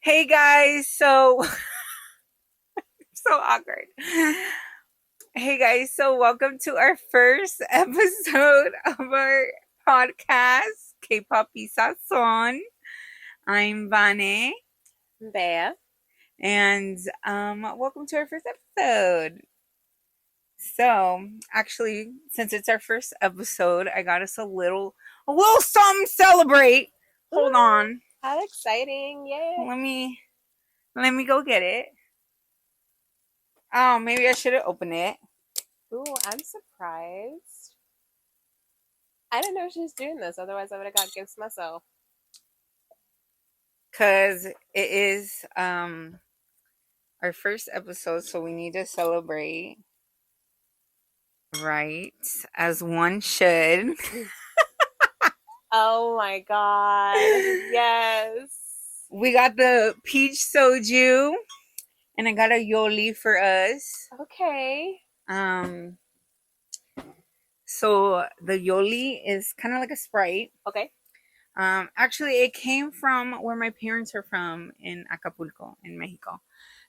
Hey guys, so so awkward. Hey guys, so welcome to our first episode of our podcast, Kpop Sazón. I'm Vane, Bea. and welcome to our first episode. So, actually, since it's our first episode, I got us a little something to celebrate. Hold Ooh, on, how exciting. Yay. let me go get it. Oh, maybe I should have opened it. Ooh, I'm surprised. I didn't know she was doing this. Otherwise, I would have got gifts myself. Because it is our first episode, so we need to celebrate, right? As one should. Oh my god. Yes. We got the peach soju, and I got a yoli for us. Okay. Um, so the yoli is kind of like a Sprite. Okay. Actually, it came from where my parents are from in Acapulco, in Mexico.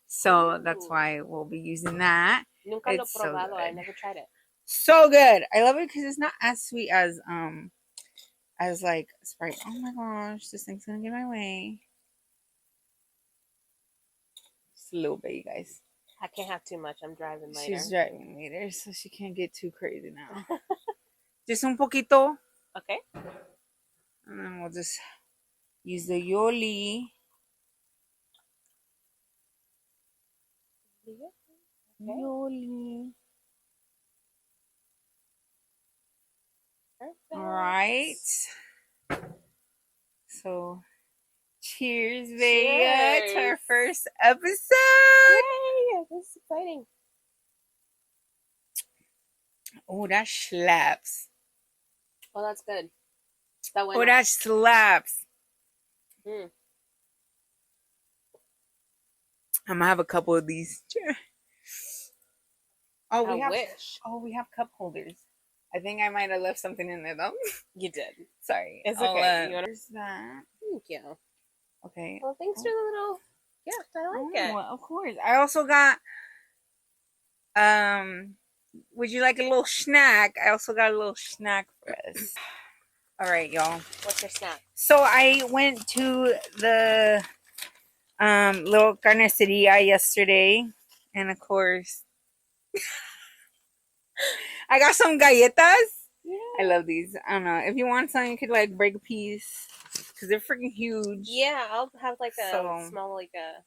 So that's Ooh. why we'll be using that. Nunca lo It's so probado. I good. never tried it. So good. I love it because it's not as sweet as like Sprite. Oh my gosh, this thing's gonna get my way. Just a little bit, you guys. I can't have too much. I'm driving later. She's driving later, so she can't get too crazy now. Just un poquito, Okay. and then we'll just use the yoli. Okay. Yoli. Perfect. All right. So, cheers, Vega, to our Cheers. first episode. Yay. This is exciting. Oh, that slaps. Well, that's good. That Oh, went that slaps. Mm. I'm gonna have a couple of these. Oh, I we have. wish. Oh, we have cup holders. I think I might have left something in there though. You did. Sorry. It's okay. There's that. Thank you. Okay. Well, thanks for the little gift. I like it. Well, of course. I also got. Um, would you like a little snack? I also got a little snack for us. All right, y'all. What's your snack? So I went to the little carniceria yesterday, and of course, I got some galletas. Yeah. I love these. I don't know. If you want some, you could like break a piece because they're freaking huge. Yeah, I'll have like a So small like a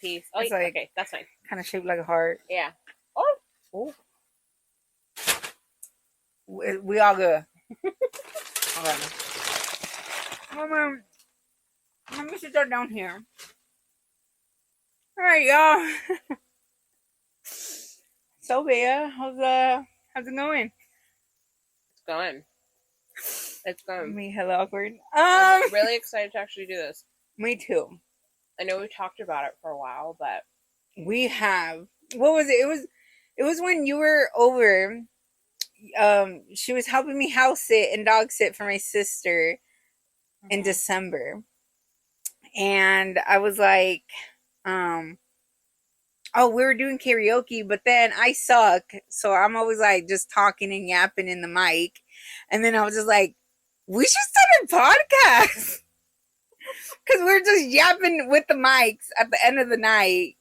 piece. Oh, it's yeah, like okay, that's fine. kind of shaped like a heart. Yeah. Oh. Oh, we all good. Okay. Let me sit that down here. All right, y'all. So, Bea, how's it going? It's going. It's going. Me hella awkward. I'm really excited to actually do this. Me too. I know we talked about it for a while, but We have. What was it? It was when you were over. She was helping me house sit and dog sit for my sister in December. And I was like, oh, we were doing karaoke, but then I suck. So I'm always like just talking and yapping in the mic. And then I was just like, we should start a podcast. Because we're just yapping with the mics at the end of the night.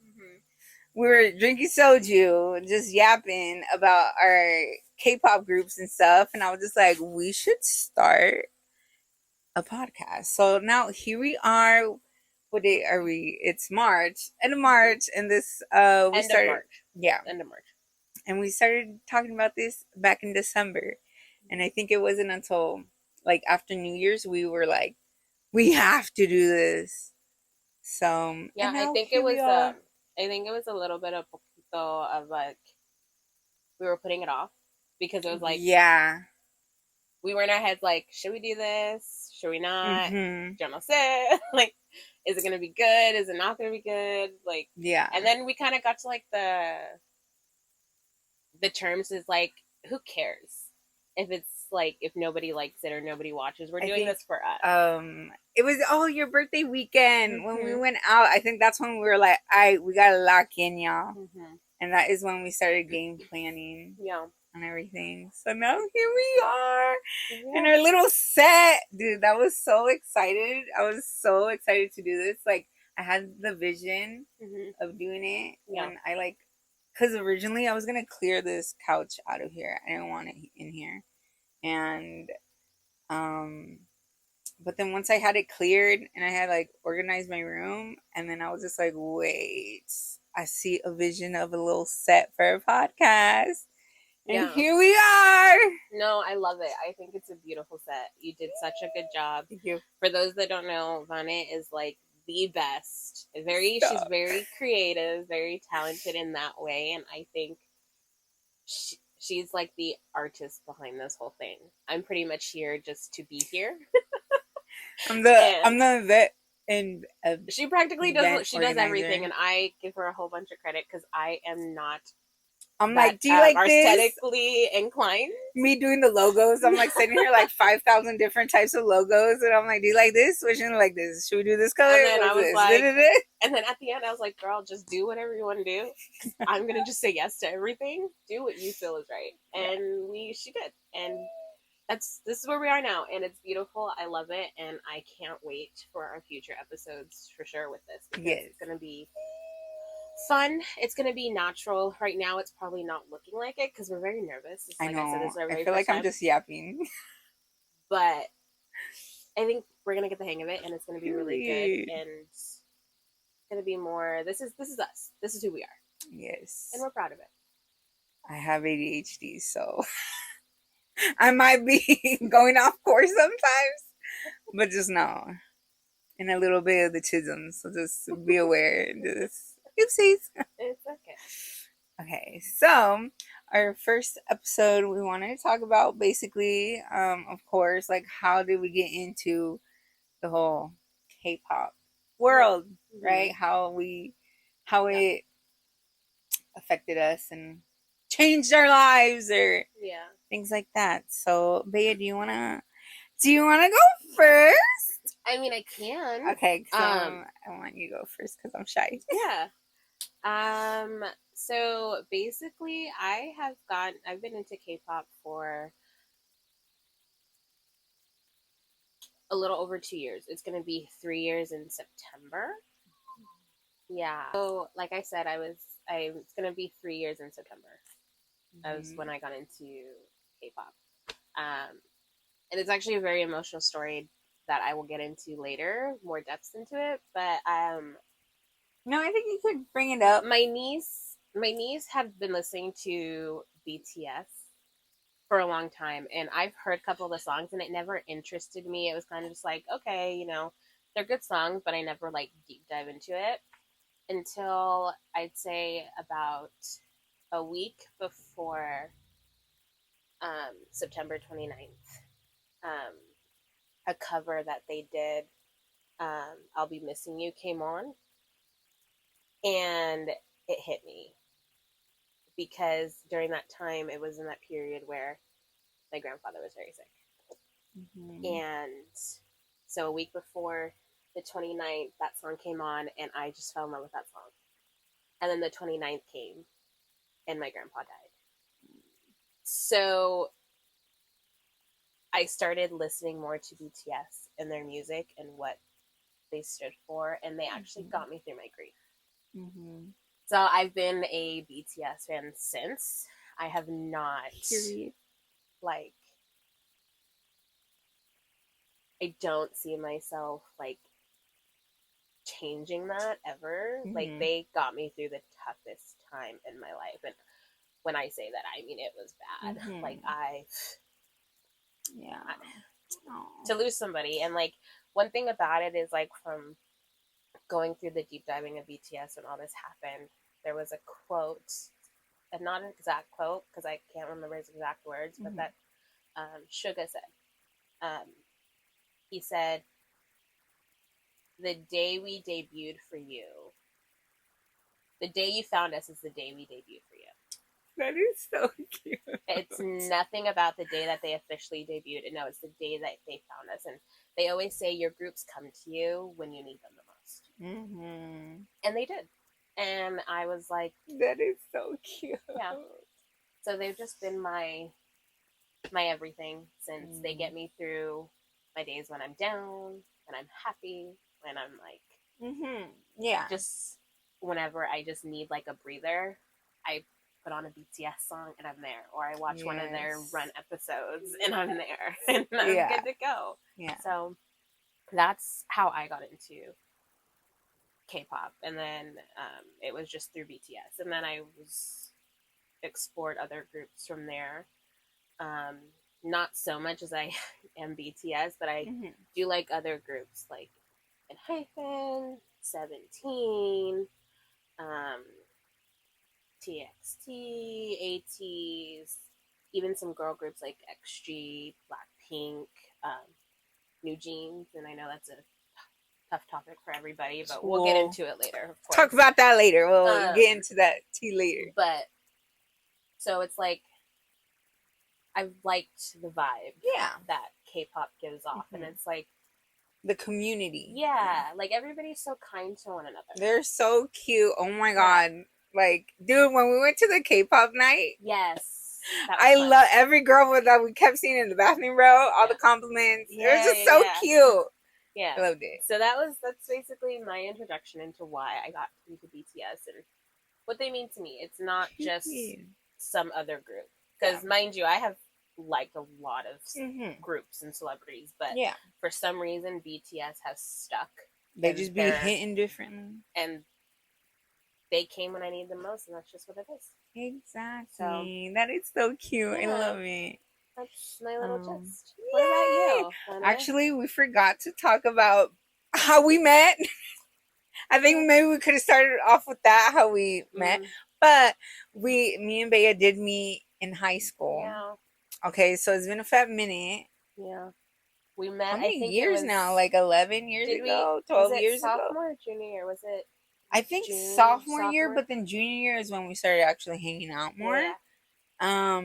We were drinking soju, just yapping about our K-pop groups and stuff. And I was just like, we should start a podcast. So now here we are. What day are we? It's March. End of March. And this, we end started. of March. Yeah. End of March. And we started talking about this back in December. And I think it wasn't until like after New Year's we were like, we have to do this. So Yeah, I think it was a little bit of poquito of like we were putting it off because it was like yeah, we were in our heads like, should we do this? Should we not? mm-hmm. Yo no sé. Like, is it gonna be good? Is it not gonna be good? Like, Yeah. And then we kind of got to like the terms is like, who cares if it's like if nobody likes it or nobody watches. We're I doing think this for us. it was your birthday weekend when we Mhm. went out. I think that's when we were like, we gotta lock in, y'all. Mhm. And that is when we started game planning Yeah. and everything. So now here we are in Yeah. our little set. Dude, that was so excited. I was so excited to do this. Like, I had the vision Mhm. of doing it Yeah. when I like, because originally I was gonna clear this couch out of here. I didn't want it in here. And um but then once I had it cleared and I had like organized my room, and then I was just like, wait, I see a vision of a little set for a podcast. And Yeah. here we are. No, I love it. I think it's a beautiful set. You did such a good job. Thank you. For those that don't know, Vane is like the best. She's Stop. very creative, very talented in that way, and I think she's like the artist behind this whole thing. I'm pretty much here just to be here. I'm And the vet and she practically event does everything, organizer. and I give her a whole bunch of credit because I am not I'm that like, do you like this? aesthetically inclined. Me doing the logos. I'm like sitting here like 5,000 different types of logos, and I'm like, do you like this? Which one like this? Should we do this color? And then I was this? like, and then at the end, I was like, girl, just do whatever you want to do. I'm gonna just say yes to everything. Do what you feel is right, and she did, and this is where we are now, and it's beautiful. I love it, and I can't wait for our future episodes for sure with this, because it's gonna be fun. It's gonna be natural. Right now, it's probably not looking like it because we're very nervous. I know. I said, this is our very I feel like first I'm just yapping. but I think we're gonna get the hang of it, and it's gonna be really good, and it's gonna be more. This is us. This is who we are. Yes, and we're proud of it. I have ADHD, so I might be going off course sometimes, but just know, and a little bit of the chism. So just be aware. Just oopsies. It's okay. Okay, so our first episode, we wanted to talk about basically, of course, like how did we get into the whole K-pop world, right? How it affected us and changed our lives or things like that. So, Bea, do you wanna go first? I mean, I can. Okay, I want you to go first because I'm shy. Yeah. So basically, I've been into K-pop for a little over 2 years. It's gonna be 3 years in September. Yeah. So, like I said, it's gonna be 3 years in September. That was when I got into K-pop. And it's actually a very emotional story that I will get into later, more depths into it. But no, I think you could bring it up. My niece had been listening to BTS for a long time, and I've heard a couple of the songs, and it never interested me. It was kind of just like, okay, they're good songs, but I never like deep dive into it until I'd say about a week before September 29th. A cover that they did, I'll Be Missing You, came on, and it hit me because during that time, it was in that period where my grandfather was very sick. And so a week before the 29th, that song came on, and I just fell in love with that song. And then the 29th came, and my grandpa died. So I started listening more to BTS and their music and what they stood for, and they actually got me through my grief. So I've been a BTS fan since. I have not, like, I don't see myself, like, changing that ever. Like, they got me through the toughest time in my life. And when I say that, I mean it was bad. Like, to lose somebody. And, like, one thing about it is, like, from going through the deep diving of BTS when all this happened, there was a quote, and not an exact quote because I can't remember his exact words, but that Suga said. He said, "The day we debuted for you, the day you found us is the day we debuted for you." That is so cute. It's nothing about the day that they officially debuted. No, it's the day that they found us. And they always say your groups come to you when you need them the most. Mm-hmm. And they did. And I was like, that is so cute. Yeah. So they've just been my everything since they get me through my days when I'm down, when I'm happy, when I'm like, yeah, just whenever I just need like a breather, I put on a BTS song and I'm there, or I watch one of their run episodes and I'm there, and I'm good to go. Yeah. So that's how I got into K-pop, and then it was just through BTS, and then I was explored other groups from there. Not so much as I am BTS, but I do like other groups like ENHYPEN, 17, TXT, ATEEZ, even some girl groups like XG, Blackpink, New Jeans, and I know that's a tough topic for everybody, but we'll get into it later. Of course. Talk about that later. We'll get into that tea later. But so it's like I've liked the vibe that K-pop gives off, and it's like the community. Yeah, like everybody's so kind to one another. They're so cute. Oh my god. Like, dude, when we went to the K-pop night, yes, I love every girl that we kept seeing in the bathroom row, all the compliments. It was just so cute. Yeah, I loved it. So that's basically my introduction into why I got into BTS and what they mean to me. It's not just some other group, because mind you, I have liked a lot of groups and celebrities, but for some reason BTS has stuck. They just be hitting differently, and they came when I needed them most, and that's just what it is. Exactly. So, that is so cute. I love it. That's my little gist. What about you, Lana? Actually, we forgot to talk about how we met. I think maybe we could have started off with that, how we met. But me and Bea did meet in high school. Yeah. Okay, so it's been a fat minute. Yeah. We met, how many years now? Like 11 years ago? 12 years ago? Sophomore or junior year? Was it? I think sophomore year, but then junior year is when we started actually hanging out more. Yeah.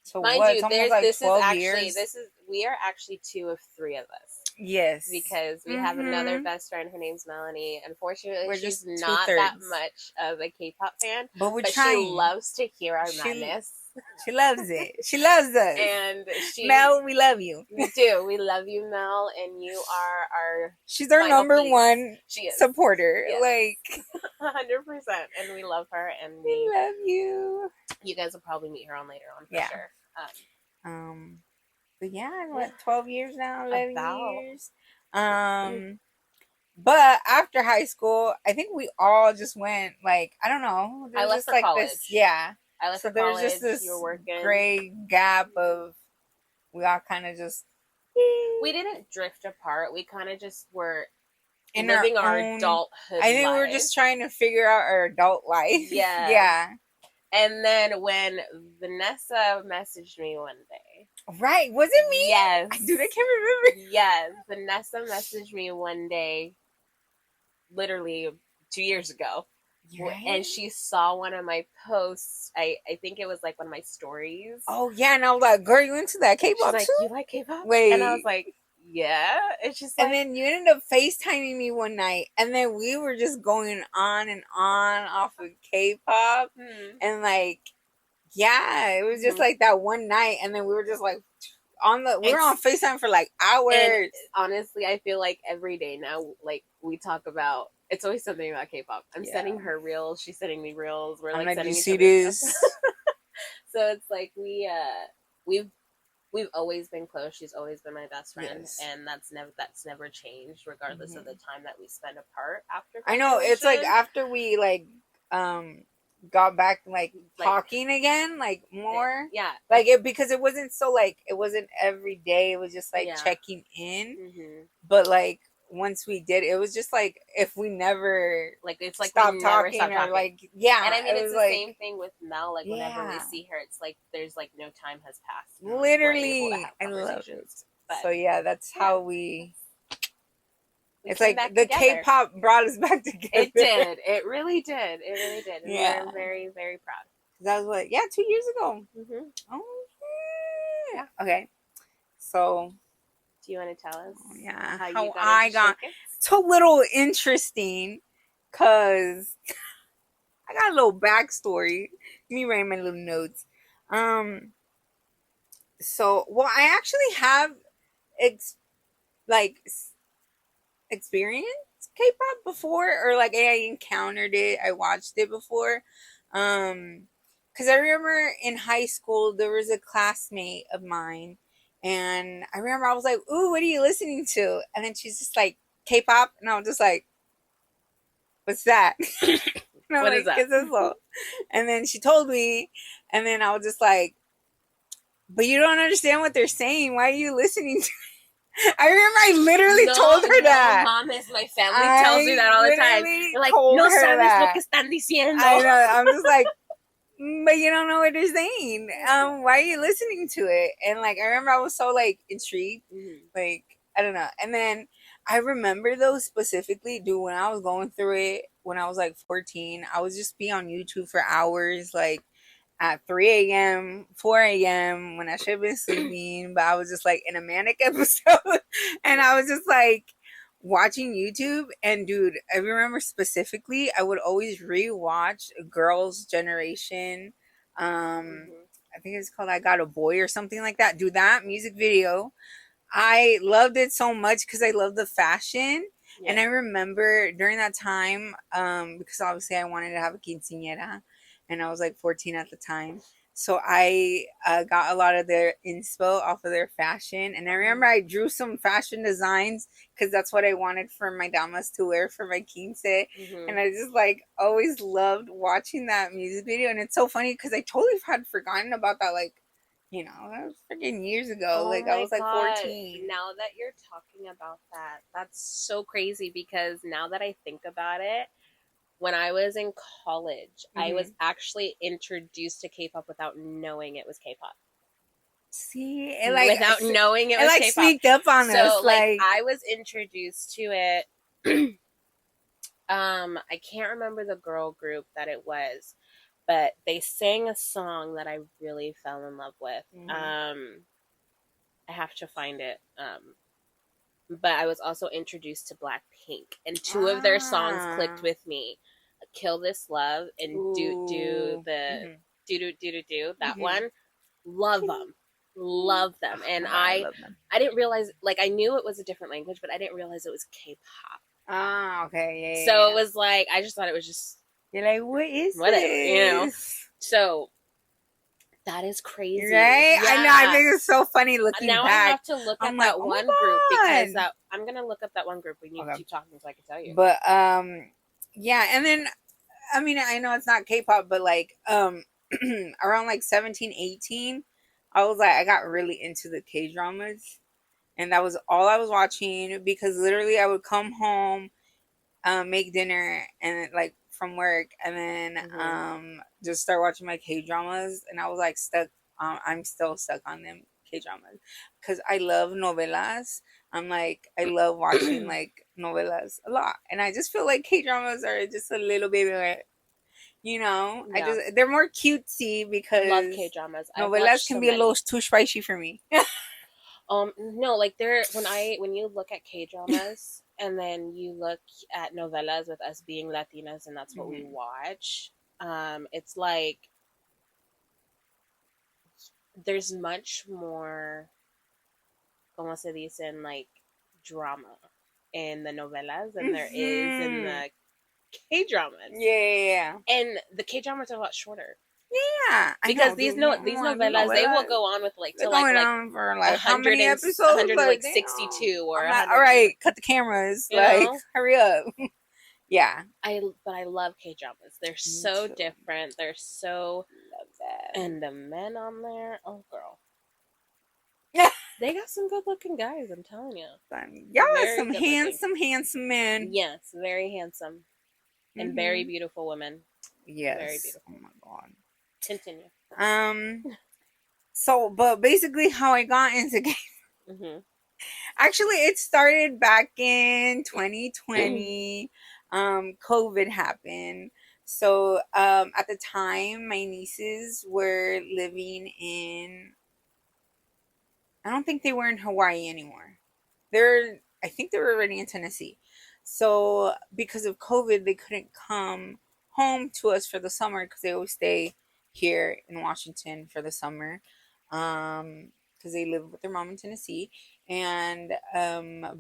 So mind what? you, it's almost like 12 years. We are actually 2 of 3 of us. Yes. Because we have another best friend. Her name's Melanie. Unfortunately, she's not that much of a K-pop fan. But we're trying. She loves to hear our madness. She loves it. She loves us. And Mel, we love you. We do. We love you, Mel, and you are our. She's our number one supporter. Yes. Like 100%, and we love her, and we love you. You guys will probably meet her on later on for sure. But yeah, what 12 years now, 11 years. But after high school, I think we all just went like I don't know. I left for college. I left for college. There's just this great gap of we all kind of just. We didn't drift apart. We kind of just were living our adulthood. I think we were just trying to figure out our adult life. Yeah. Yeah. And then when Vanessa messaged me one day. Right. Was it me? Yes. Dude, I can't remember. Yes. Vanessa messaged me one day, literally 2 years ago. Right? And she saw one of my posts. I think it was like one of my stories. Oh, yeah. And I was like, girl, you into that K-pop too? You like K-pop? Wait. And I was like, yeah. And she's like, and then you ended up FaceTiming me one night, and then we were just going on and on off of K-pop, and like, yeah, it was just like that one night, and then we were just like we were on FaceTime for like hours. And honestly, I feel like every day now, like we talk about, it's always something about K-pop. I'm sending her reels, she's sending me reels. We're like sending each other stuff. So it's like we've always been close. She's always been my best friend, and that's never changed, regardless of the time that we spend apart after. I know it's like after we like got back like talking again, like more. Yeah. Like because it wasn't so like it wasn't every day. It was just like checking in. But like once we did, it was just like if we never like it's like stopped talking or like and I mean it's the same thing with Mel. Like whenever we see her, it's like there's like no time has passed. Literally, I love it. But, so yeah, that's how we it's like the K-pop brought us back together. It did. It really did. It really did. And we're very, very proud. That was what? Yeah, 2 years ago. Mm-hmm. Oh, yeah. Okay. So, Do you want to tell us yeah, how you how got I into got. showcase? It's a little interesting because I got a little backstory. Let me write my little notes. Um, so, well, I actually have ex- like experienced K-pop before, or like I encountered it. I watched it before. Because I remember in high school there was a classmate of mine, and I remember I was like, "Ooh, what are you listening to?" And then she's just like, "K-pop," and I was just like, "What's that?" And I'm What is like, that? "Is this all?" And then she told me, and then I was just like, "But you don't understand what they're saying. Why are you listening to?" I remember I literally told her that. Mames, my family tells me I that all the time. literally They're like, told no her sabes lo that. que están diciendo. I know. I'm just like, but you don't know what they're saying. Why are you listening to it? And like, I remember I was so like intrigued. Mm-hmm. Like, I don't know. And then I remember those specifically, dude, when I was going through it when I was like 14, I would just be on YouTube for hours, like at 3 a.m., 4 a.m. when I should have been sleeping, but I was just like in a manic episode. And I was just like watching YouTube. And dude, I remember specifically, I would always rewatch Girls' Generation. Mm-hmm. I think it's called I Got a Boy or something like that. Dude, that music video, I loved it so much because I love the fashion. Yeah. And I remember during that time, because obviously I wanted to have a quinceañera, and I was like 14 at the time. So I got a lot of their inspo off of their fashion. And I remember I drew some fashion designs because that's what I wanted for my damas to wear for my quince. Mm-hmm. And I just like always loved watching that music video. And it's so funny because I totally had forgotten about that, like, that was freaking years ago. Oh like I my was like God. 14. Now that you're talking about that, that's so crazy because now that I think about it, when I was in college, I was actually introduced to K-pop without knowing it was K-pop. See, Without knowing it it was like K-pop. sneaked up on us. So like I was introduced to it. I can't remember the girl group that it was, but they sang a song that I really fell in love with. I have to find it. But I was also introduced to Blackpink, and two of their songs clicked with me. "Kill This Love" and "Do the Do" that one. Love them, love them, and I love them. I didn't realize, like, I knew it was a different language, but I didn't realize it was K-pop. Ah, okay, yeah. So it was like I just thought it was just you're like, what is whatever, this? So that is crazy, right? Yeah. I know. I think it's so funny looking now back. I have to look at that one group because I'm gonna look up that one group. We need to keep talking so I can tell you. But yeah, and then I mean, I know it's not K-pop, but like around like 17, 18, I was like, I got really into the K-dramas, and that was all I was watching because literally I would come home, make dinner, and like from work, and then just start watching my K-dramas, and I was like stuck. I'm still stuck on them K-dramas because I love novelas. I'm like, I love watching like novelas a lot, and I just feel like K-dramas are just a little bit like, I just they're more cutesy because love K-dramas. Novelas can be a little too spicy for me. No, like when you look at K-dramas and then you look at novelas with us being Latinas and that's what we watch, it's like there's much more, como se dice, like drama in the novelas than there is in the K-dramas. Yeah. And the K-dramas are a lot shorter. Yeah, because these novelas they will go on with like till like for like how many episodes? 162 or all right, cut the cameras. Like, hurry up. Yeah, but I love K-dramas. They're so different. They're so love that. And the men on there, oh girl, yeah, they got some good looking guys. I'm telling you, y'all are some handsome men. Yes, very handsome and very beautiful women. Yes, very beautiful. Oh my god. Continue. So, but basically, how I got into gaming. Actually, it started back in 2020. COVID happened, So at the time, my nieces were living in, I don't think they were in Hawaii anymore. I think they were already in Tennessee. So because of COVID, they couldn't come home to us for the summer because they always stay here in Washington for the summer. Because they live with their mom in Tennessee. And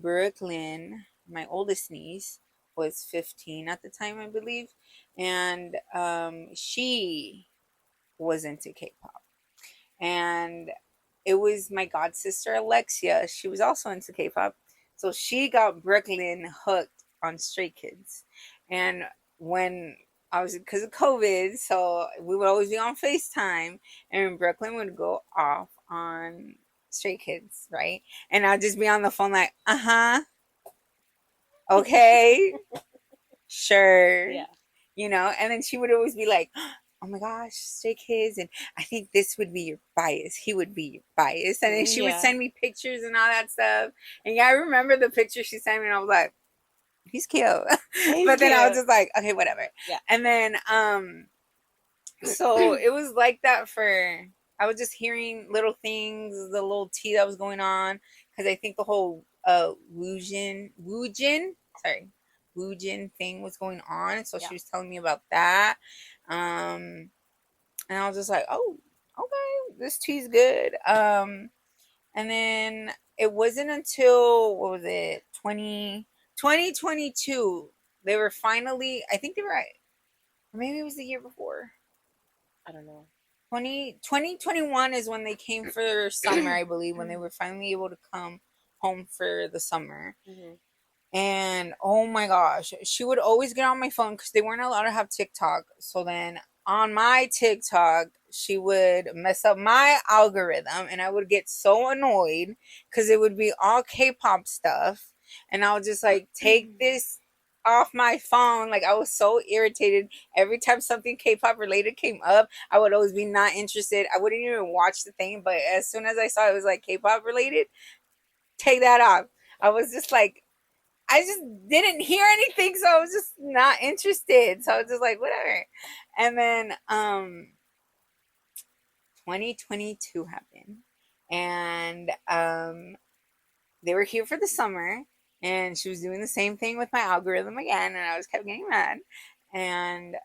Brooklyn, my oldest niece, was 15 at the time, I believe. And she was into K-pop. And it was my god sister Alexia. She was also into K-pop, so she got Brooklyn hooked on Stray Kids. And when I was, because of COVID, so we would always be on FaceTime, and Brooklyn would go off on Stray Kids, right? And I'd just be on the phone like, uh huh, okay, sure, Yeah. and then she would always be like, oh my gosh, Stray Kids, and I think this would be your bias. He would be your bias. And then she would Yeah. send me pictures and all that stuff. And yeah, I remember the picture she sent me, and I was like, he's cute. But then I was just like, okay, whatever. Yeah. And then so it was like that for, I was just hearing little things, the little tea that was going on, because I think the whole Woojin thing was going on. So she was telling me about that. And I was just like, oh, okay, this tea's good. And then it wasn't until, what was it, 2022, they were finally, I think they were, or maybe it was the year before. I don't know. 2021 is when they came for summer, I believe, when they were finally able to come home for the summer. Mm-hmm. And oh my gosh, she would always get on my phone because they weren't allowed to have TikTok. So then on my TikTok, she would mess up my algorithm, and I would get so annoyed because it would be all K-pop stuff. And I would just like, take this off my phone. Like, I was so irritated. Every time something K-pop related came up, I would always be not interested. I wouldn't even watch the thing. But as soon as I saw it was like K-pop related, take that off. I was just like, I just didn't hear anything, so I was just not interested. So I was just like, whatever. And then 2022 happened, and they were here for the summer, and she was doing the same thing with my algorithm again, and I was kept getting mad. And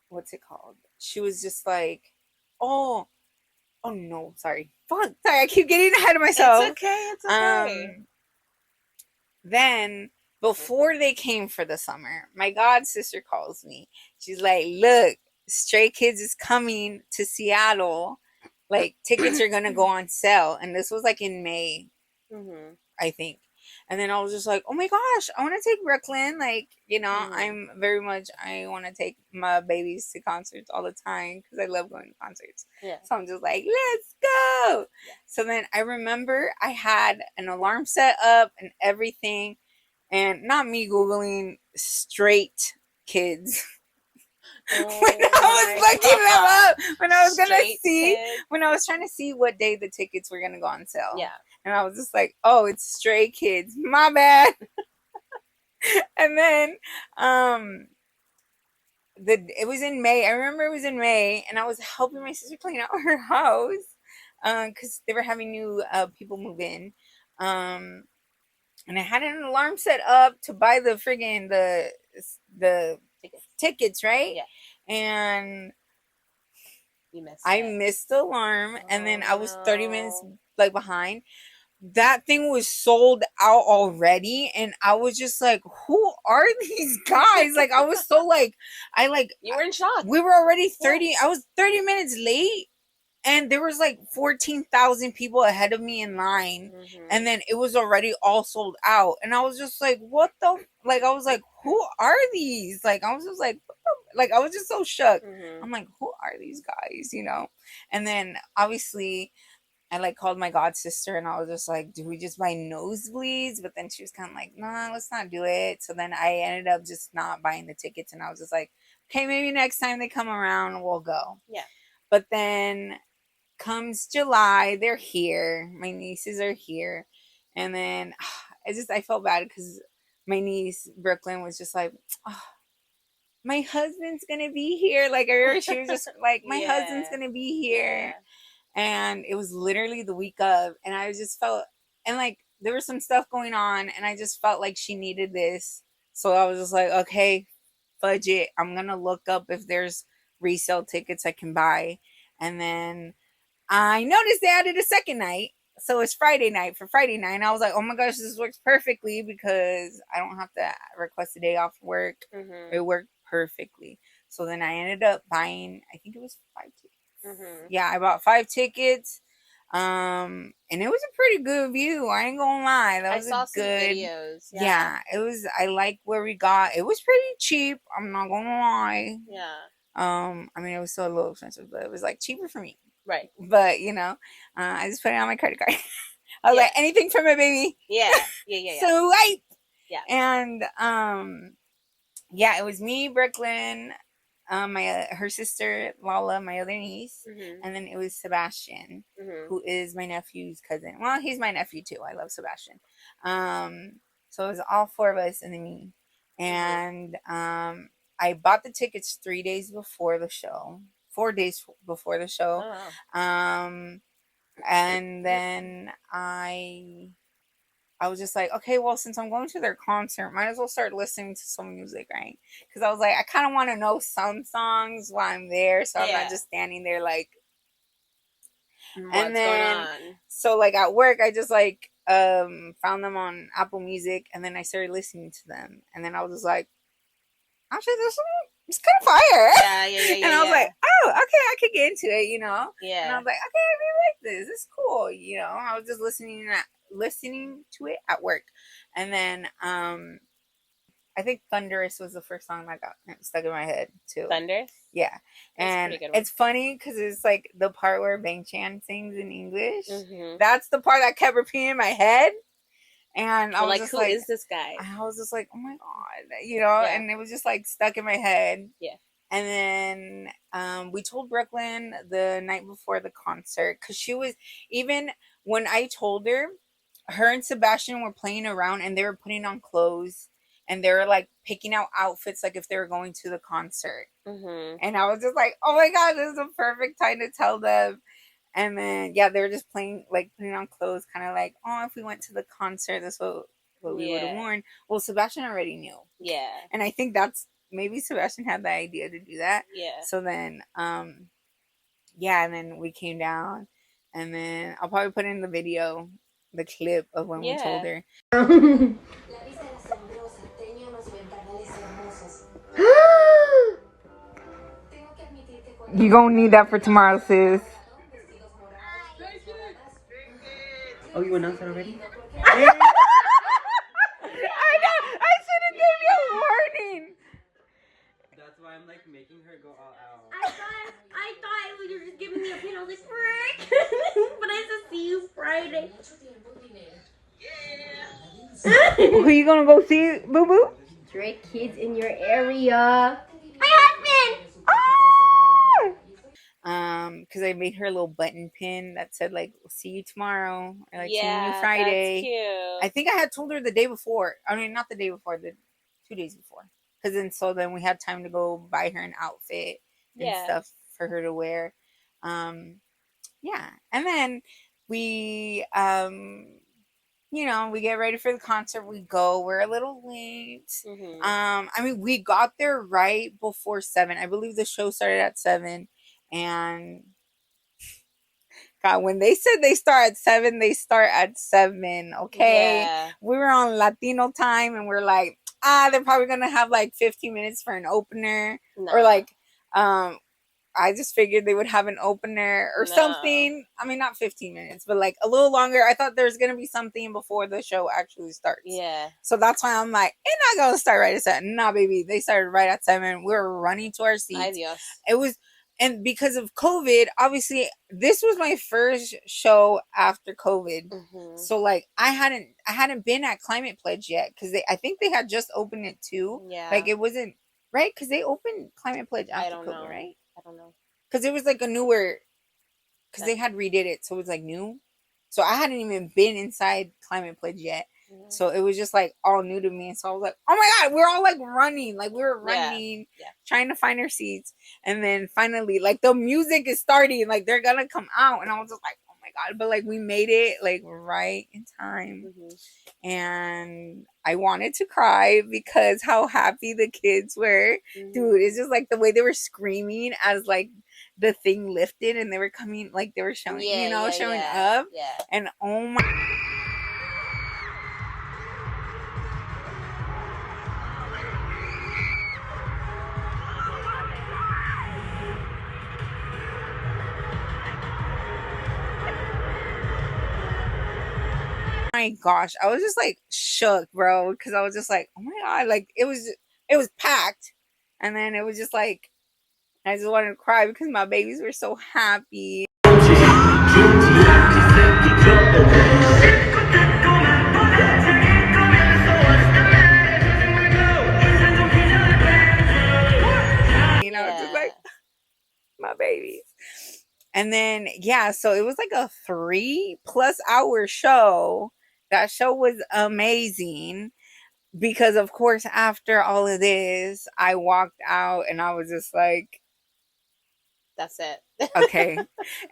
what's it called? She was just like, oh, oh no, sorry, fuck, sorry, I keep getting ahead of myself. It's okay. It's okay. Then before they came for the summer, my god sister calls me. She's like, look, Stray Kids is coming to Seattle. Like, tickets are gonna go on sale. And this was like in May, I think. And then I was just like, oh my gosh, I want to take Brooklyn. Like, I'm very much, I want to take my babies to concerts all the time because I love going to concerts. Yeah. So I'm just like, let's go. Yeah. So then I remember I had an alarm set up and everything, and not me Googling straight kids. When I was looking them up, when I was gonna see, when I was trying to see what day the tickets were gonna go on sale. Yeah. And I was just like, oh, it's Stray Kids. My bad. And then it was in May. I remember it was in May, and I was helping my sister clean out her house because they were having new people move in. And I had an alarm set up to buy the friggin' the tickets, right? Yeah. And I missed the alarm, and then I was 30 minutes like behind. That thing was sold out already, and I was just like, who are these guys? Like, I was so like, you were in shock. We were already 30, I was 30 minutes late, and there was like 14,000 people ahead of me in line, and then it was already all sold out, and I was just like, what the, like, I was like, who are these? Like, I was just like I was just so shook. I'm like, who are these guys, And then obviously I like called my god sister, and I was just like, do we just buy nosebleeds? But then she was kind of like, nah, let's not do it. So then I ended up just not buying the tickets, and I was just like, okay, maybe next time they come around, we'll go. Yeah. But then comes July, they're here. My nieces are here. And then I felt bad because my niece, Brooklyn, was just like, oh, my husband's gonna be here. Like, I remember she was just like, my husband's gonna be here. And it was literally the week of, and I just felt, and like, there was some stuff going on, and I just felt like she needed this. So I was just like, okay, fudge it. I'm gonna look up if there's resale tickets I can buy. And then I noticed they added a second night. So it's Friday night for Friday night. And I was like, oh my gosh, this works perfectly because I don't have to request a day off work. It worked perfectly. So then I ended up buying, I think it was 5 tickets. Yeah, I bought 5 tickets. And it was a pretty good view. I ain't gonna lie. That was I saw a some good videos. Yeah, it was. I like where we got. It was pretty cheap. I'm not gonna lie. Yeah. I mean, it was still a little expensive, but it was like cheaper for me. Right. But I just put it on my credit card. I was like, anything for my baby. Yeah. So right. Yeah. And it was me, Brooklyn, her sister Lala, my other niece, and then it was Sebastian, who is my nephew's cousin. Well, he's my nephew too. I love Sebastian. So it was all 4 of us and then me, and I bought the tickets 3 days before the show, 4 days before the show. Oh, wow. And then I was just like, okay, well, since I'm going to their concert, might as well start listening to some music, right? Because I was like, I kind of want to know some songs while I'm there, so I'm not just standing there like. What's going on? So like at work, I just like found them on Apple Music, and then I started listening to them, and then I was just like, actually, it's kind of fire. Yeah. And I was like, oh, okay, I could get into it, Yeah. And I was like, okay, I really like this. It's cool, I was just listening to it at work. And then I think Thunderous was the first song that got stuck in my head too. Thunderous? Yeah. And it's funny because it's like the part where Bang Chan sings in English. That's the part that kept repeating in my head. And I was just who is this guy? I was just like, oh my God, and it was just like stuck in my head. Yeah. And then we told Brooklyn the night before the concert, because she was, even when I told her and Sebastian were playing around and they were putting on clothes and they were like picking out outfits like if they were going to the concert. And I was just like, oh my God, this is a perfect time to tell them. And then they were just playing, like putting on clothes, kind of like, oh, if we went to the concert, that's what we would have worn. Well, Sebastian already knew. Yeah. And I think that's maybe Sebastian had the idea to do that. Yeah. So then and then we came down, and then I'll probably put in the video, the clip of when we told her. You gonna need that for tomorrow, sis. Oh, you announced that already? I know. I should have gave you a warning. That's why I'm like making her go all out. I thought you were just giving me a pin. I was like, frick. But I said see you Friday. Who you gonna go see, Boo Boo? Drake kids in your area. My husband. Because I made her a little button pin that said like, "We'll see you tomorrow," or like, "See you Friday." That's cute. I think I had told her the day before. I mean, not the day before, the 2 days before. Because then we had time to go buy her an outfit and stuff for her to wear. And then we we get ready for the concert. We go. We're a little late. I mean, we got there right before 7. I believe the show started at 7. And God, when they said they start at 7, they start at 7. Okay. Yeah. We were on Latino time, and we're like, they're probably gonna have like 15 minutes for an opener. No. Or like, I just figured they would have an opener or something. I mean, not 15 minutes, but like a little longer. I thought there was going to be something before the show actually starts. Yeah. So that's why I'm like, it's not going to start right at 7. Nah, baby. They started right at 7. We were running to our seats. Ay, Dios. It was, and because of COVID, obviously, this was my first show after COVID. So like, I hadn't been at Climate Pledge yet, because I think they had just opened it too. Yeah. Like, it wasn't, right? Because they opened Climate Pledge after COVID, right? I don't know. Because it was like a newer, because they had redid it, so it was like new. So I hadn't even been inside Climate Pledge yet. So it was just like all new to me. And so I was like, oh my God, we're all like running. Like we were running, trying to find our seats. And then finally, like the music is starting, like they're gonna come out. And I was just like, oh my God. But like we made it like right in time. And I wanted to cry because how happy the kids were. Dude, it's just like the way they were screaming as like the thing lifted and they were coming, like they were showing, showing up. And oh my gosh, I was just like shook, bro, because I was just like, oh my God, like it was packed. And then it was just like I just wanted to cry because my babies were so happy. Just like my babies. And then so it was like a 3+ hour show. That show was amazing because of course after all of this I walked out and I was just like, that's it. Okay.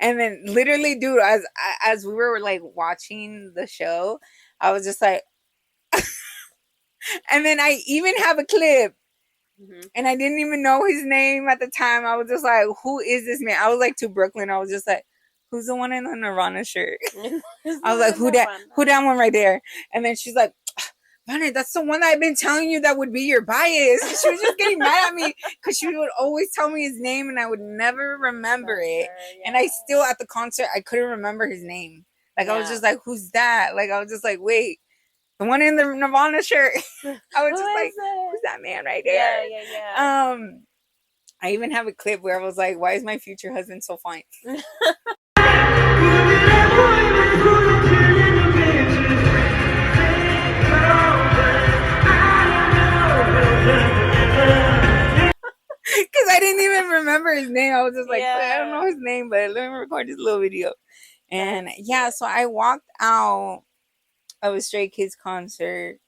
And then literally, dude, as we were like watching the show, I was just like and then I even have a clip. And I didn't even know his name at the time. I was just like, who is this man? I was like to Brooklyn. I was just like, who's the one in the Nirvana shirt? I was like, who that one right there? And then she's like, Vanna, that's the one that I've been telling you that would be your bias. And she was just getting mad at me because she would always tell me his name and I would never remember it. And I still, at the concert, I couldn't remember his name. Like, I was just like, who's that? Like, I was just like, wait, the one in the Nirvana shirt. I was just like, who's that man right there? I even have a clip where I was like, why is my future husband so fine? Because I didn't even remember his name. I was just like, I don't know his name, but let me record this little video. And so I walked out of a Stray Kids concert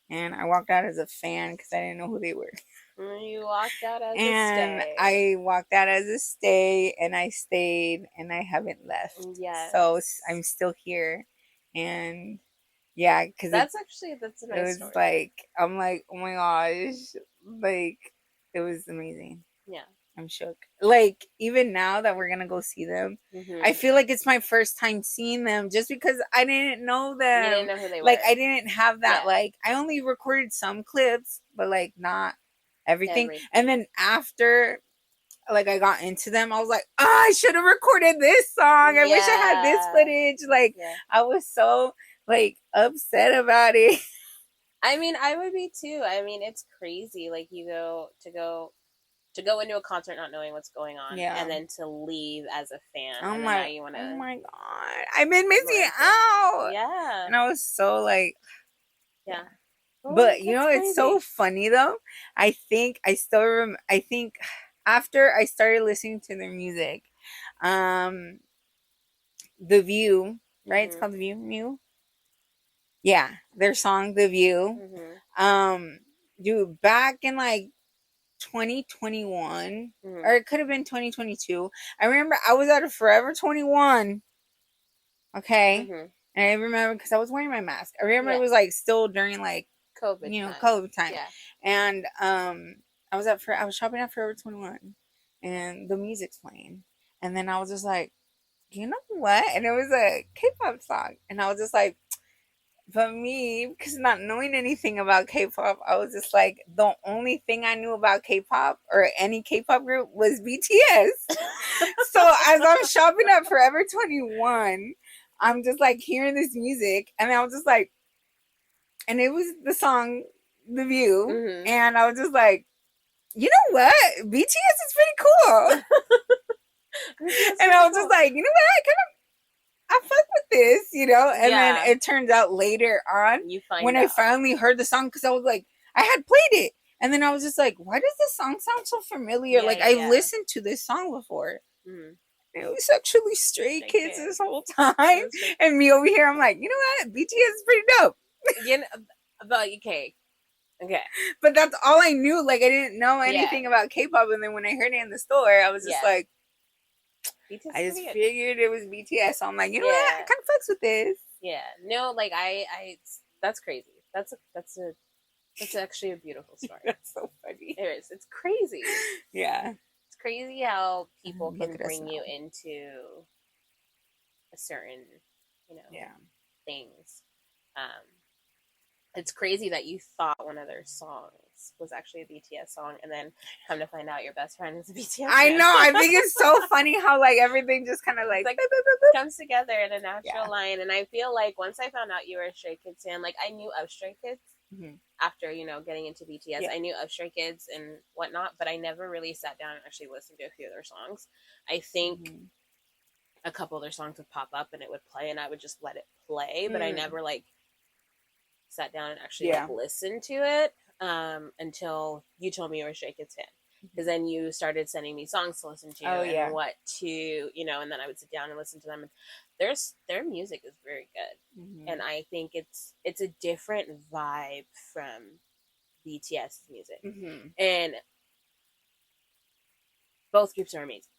and I walked out as a fan because I didn't know who they were. You walked out as a stay. I walked out as a stay and I stayed and I haven't left. So I'm still here. And because that's a nice story. Like, I'm like, oh my gosh, like it was amazing. I'm shook. Like, even now that we're gonna go see them, I feel like it's my first time seeing them just because I didn't know them. You didn't know who they were. Like, I didn't have that. Like, I only recorded some clips, but like not everything. And then after, like, I got into them, I was like, oh, I should have recorded this song. I wish I had this footage. Like, I was so like upset about it. I mean, I would be too. I mean, it's crazy. Like, you go into a concert not knowing what's going on, and then to leave as a fan. Oh my God, I've been missing out. And I was so like, but you know, it's so funny though. I think after I started listening to their music, The View, right? It's called The View. Yeah, their song The View. Dude, back in like 2021 or it could have been 2022. I remember I was at a Forever 21. Okay. And I remember because I was wearing my mask. I remember it was like still during like COVID time. And I was shopping at Forever 21 and the music's playing. And then I was just like, you know what? And it was a K-pop song. And I was just like, but me, because not knowing anything about K-pop, I was just like, the only thing I knew about K-pop or any K-pop group was BTS. So as I'm shopping at Forever 21, I'm just like hearing this music, and I was just like, and it was the song The View, and I was just like, you know what? BTS is pretty cool. And I was just like, you know what? I fuck with this, you know? And then it turns out later on, I finally heard the song, because I was like, I had played it. And then I was just like, why does this song sound so familiar? I've listened to this song before. It was actually Stray Kids this whole time. And me over here, I'm like, you know what? BTS is pretty dope. You know, but okay. But that's all I knew. Like I didn't know Yeah. anything about K-pop, and then when I heard it in the store, I was just Yeah. like, BTS I is just pretty good. figured it was BTS. So I'm like, you know what? I Yeah. kind of fucks with this. Yeah. No, like that's crazy. That's actually a beautiful story. That's so funny. It is. It's crazy. Yeah. It's crazy how people Look can at us bring you now. into a certain, Yeah. things. It's crazy that you thought one of their songs was actually a BTS song, and then come to find out your best friend is a BTS I fan. know. I think it's so funny how like everything just kind of like, It's like boop, boop, boop, boop. comes together in a natural Yeah. line. And I feel like once I found out you were a Stray Kids fan, like I knew of Stray Kids Mhm. after getting into BTS. Yeah. I knew of Stray Kids and whatnot, but I never really sat down and actually listened to a few of their songs. I think Mhm. a couple of their songs would pop up and it would play, and I would just let it play, but I never like sat down and actually like listened to it until you told me you were a Stray Kids fan. Because then you started sending me songs to listen to and what to, and then I would sit down and listen to them. And their music is very good, and I think it's a different vibe from BTS's music, and both groups are amazing.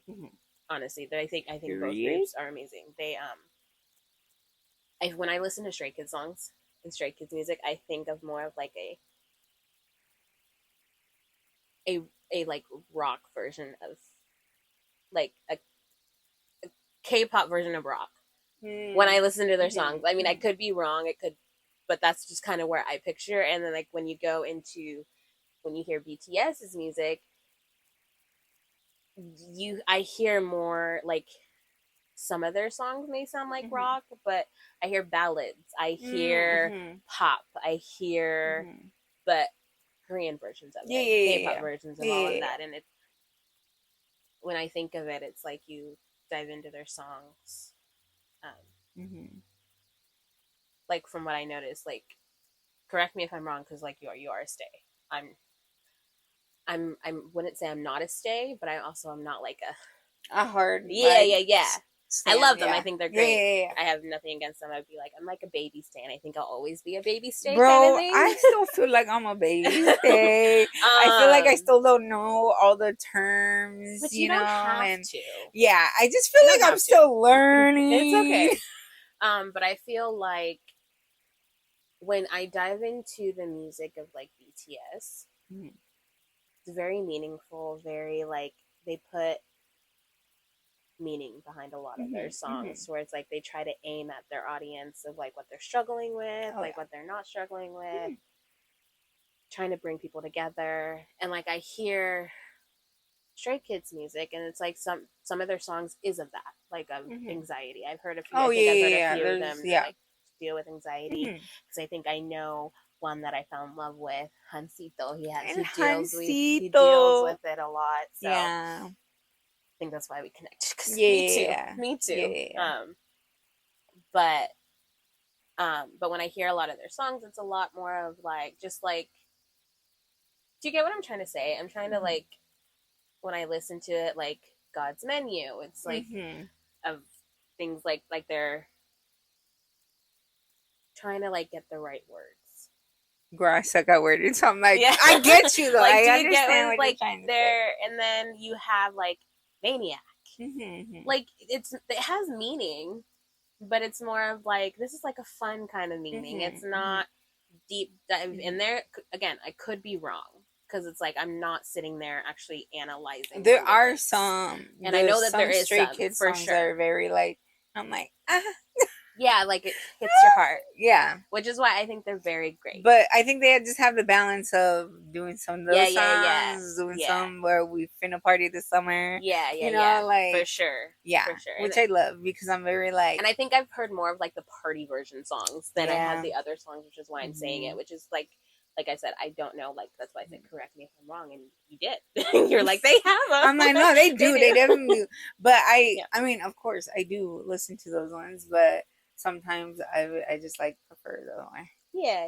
Honestly, I think both groups are amazing. They when I listen to Stray Kids songs and Stray Kids music, I think of more of like a like rock version of like a K-pop version of rock. When I listen to their songs, I mean, I could be wrong. It could, but that's just kind of where I picture. And then like when you hear BTS's music, I hear more like some of their songs may sound like rock, but I hear ballads, I hear pop, I hear but Korean versions of it, K-pop versions of all of that. And when I think of it, it's like you dive into their songs. Like from what I noticed, like correct me if I'm wrong, because like you are a stay. I wouldn't say I'm not a stay, but I also am not like a hard yeah. Stand, I love them. I think they're great. Yeah. I have nothing against them. I'd be like, I'm like a baby stay, and I think I'll always be a baby stay. Bro, kind of thing. I still feel like I'm a baby stay. I feel like I still don't know all the terms, but you don't have and to. Yeah, I just feel like I'm still learning. It's okay. But I feel like when I dive into the music of like BTS, it's very meaningful. Very like they put meaning behind a lot of their songs, where it's like they try to aim at their audience of like what they're struggling with, what they're not struggling with, trying to bring people together. And like I hear Stray Kids music, and it's like some of their songs is of that, like of anxiety. I've heard a few. I've heard a few of them that like deal with anxiety, because I think I know one that I fell in love with, Hansito. He deals with it a lot. So I think that's why we connected. Me too. But when I hear a lot of their songs, it's a lot more of like just like. Do you get what I'm trying to say? I'm trying to like when I listen to it, like God's Menu. It's like of things like they're trying to like get the right words. Girl, I suck at words. So I'm like, I get you though. Like, I understand what like you're trying to there, say. and then you have like Maniac. Like it has meaning, but it's more of like this is like a fun kind of meaning. It's not deep dive in there. Again, I could be wrong, because it's like I'm not sitting there actually analyzing. There are some, and I know that there is Stray some Kids for songs sure. that are very like, I'm like, yeah, like it hits your heart. Yeah, which is why I think they're very great. But I think they just have the balance of doing some of those songs, doing some where we finna party this summer. Like for sure. Which I love, because I'm very like, and I think I've heard more of like the party version songs than I have the other songs, which is why I'm saying it. Which is like I said, I don't know. Like that's why I said correct me if I'm wrong, and you did. You're like they have them. I'm like, no, they do. They definitely do. But I mean, of course, I do listen to those ones, but sometimes I just like prefer the other one. Yeah.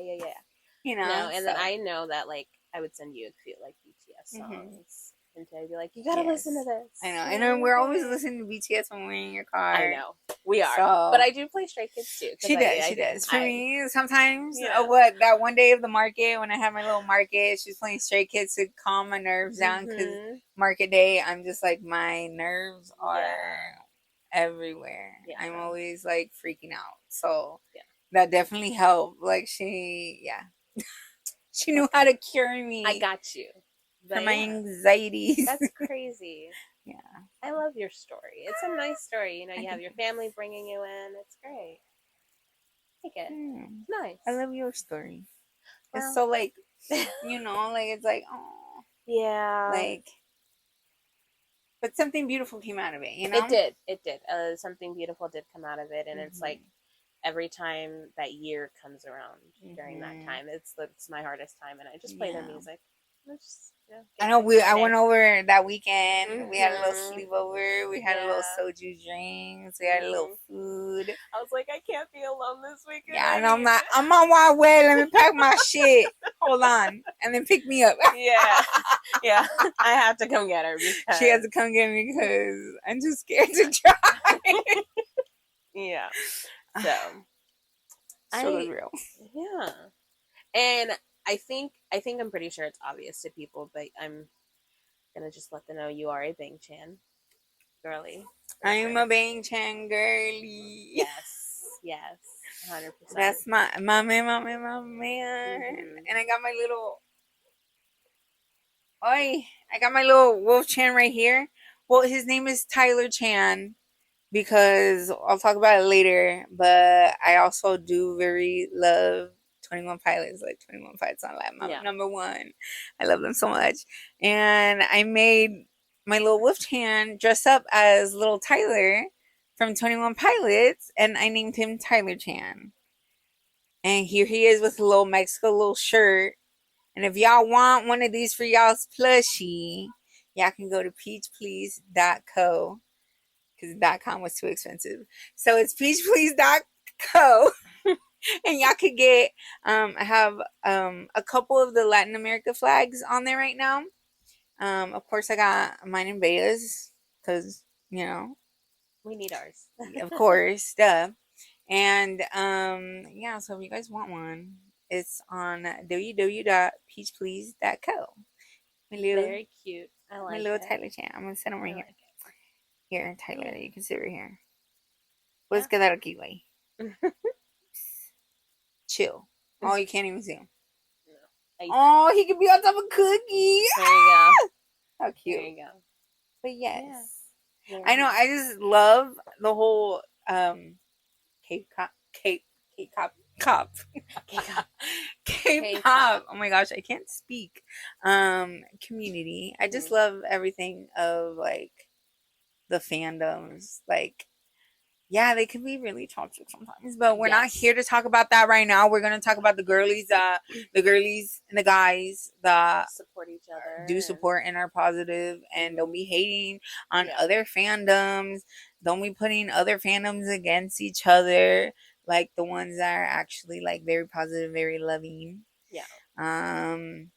You know, and then I know that like I would send you a few like BTS songs him to. I'd be like, you gotta listen to this. I know. And then we're always listening to BTS when we're in your car. I know. We are. So, but I do play Stray Kids too. She does. For me, sometimes, that one day of the market, when I have my little market, she's playing Stray Kids to calm my nerves down, because market day, I'm just like, my nerves are everywhere. I'm always like freaking out. So that definitely helped. Like she knew how to cure me. I got you. For my anxieties. That's crazy. Yeah. I love your story. It's a nice story. You know, you have your family bringing you in. It's great. I like it. It's nice. I love your story. Well, it's so like, you know, like it's like, oh. Yeah. Like, but something beautiful came out of it, you know? It did. Something beautiful did come out of it. And it's like, every time that year comes around during that time, it's my hardest time. And I just play their music. Just, I know I went over that weekend. We had a little sleepover. We had a little soju drinks. We had a little food. I was like, I can't be alone this weekend. Yeah, and I'm on my way. Let me pack my shit. Hold on, and then pick me up. Yeah. I have to come get her because she has to come get me because I'm too scared to drive. Yeah. So real. Yeah, and I think I'm pretty sure it's obvious to people, but I'm gonna just let them know you are a Bang Chan girly. I'm a Bang Chan girly. Yes, 100%. That's my man. And I got my little. I got my little Wolf Chan right here. Well, his name is Tyler Chan, because I'll talk about it later. But I also do very love 21 Pilots, like 21 Pilots on like my number one. I love them so much. And I made my little Wolf Chan dress up as little Tyler from 21 Pilots, and I named him Tyler Chan. And here he is with a little Mexico little shirt. And if y'all want one of these for y'all's plushie, y'all can go to peachplease.co, because .com was too expensive. So it's peachplease.co. And y'all could get, I have a couple of the Latin America flags on there right now. Of course, I got mine in Betas, because, you know. We need ours. Of course, duh. And, so if you guys want one, it's on www.peachplease.co. Very cute. I like my little Tyler Chan. I'm going to sit him right here. Here, Tyler, you can sit right here. Let's get that okay, chill. Oh, you can't even see him. No. Oh, he could be on top of Cookie. There you go. How cute. There you go. But yes. Yeah. I know. I just love the whole K-pop. K-pop. Oh my gosh, I can't speak. Community. I just love everything of like the fandoms. Like, yeah, they can be really toxic sometimes, but we're not here to talk about that right now. We're gonna talk about the girlies and the guys that support each other, do support and are positive, and don't be hating on other fandoms. Don't be putting other fandoms against each other, like the ones that are actually like very positive, very loving. Yeah. And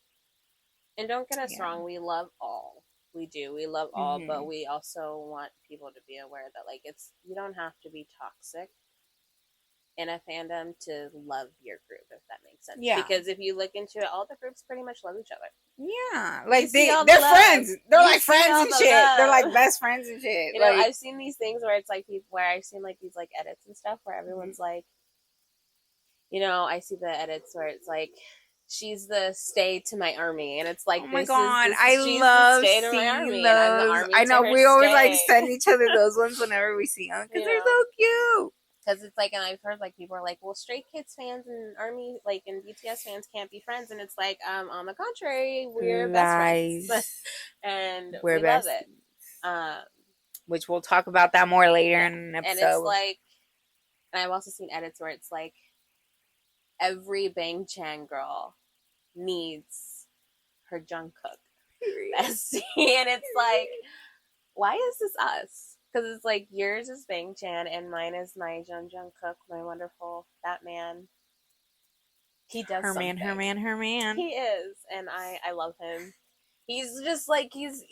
don't get us wrong, we love all. We do. We love all, but we also want people to be aware that like you don't have to be toxic in a fandom to love your group, if that makes sense. Yeah. Because if you look into it, all the groups pretty much love each other. Yeah. Like they're friends. They're like friends and shit. They're like best friends and shit. You know, I've seen these things where it's like where I've seen like these like edits and stuff where everyone's like, you know, I see the edits where it's like, she's the stay to my army, and it's like, oh my god, I love seeing those. I know we always like send each other those ones whenever we see them because they're so cute. Because it's like, and I've heard like people are like, well, Stray Kids fans and army like and BTS fans can't be friends, and it's like, on the contrary, we're best friends, and we love it. Which we'll talk about that more later in an episode. And it's like, and I've also seen edits where it's like, every Bang Chan girl needs her Jungkook bestie, and it's like, why is this us? Because it's like, yours is Bang Chan and mine is my Jungkook, my wonderful Batman. He does her man. He is, and I love him. He's just like, he's